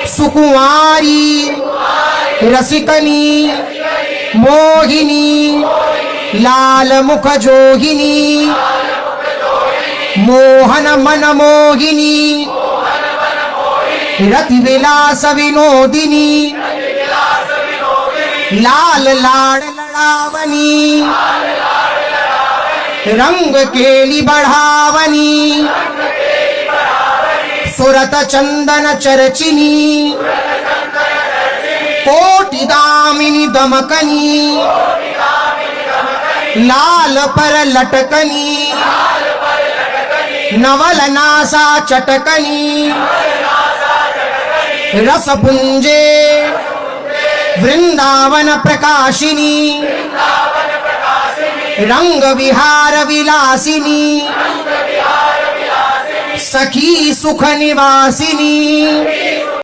सुकुमारी रसिकनी मोहिनी लाल मुख जोगिनी मोहन मन मोहिनी रति विलास विनोदिनी लाल लाड लडावनी रंग केली बढ़ावनी सुरत चंदन चरचिनी कोटि दामिनी दमकनी लाल पर लटकनी नवल नासा चटकनी रस पुंजे वृंदावन प्रकाशिनी रंग विहार विलासिनी सखी सुख निवासिनी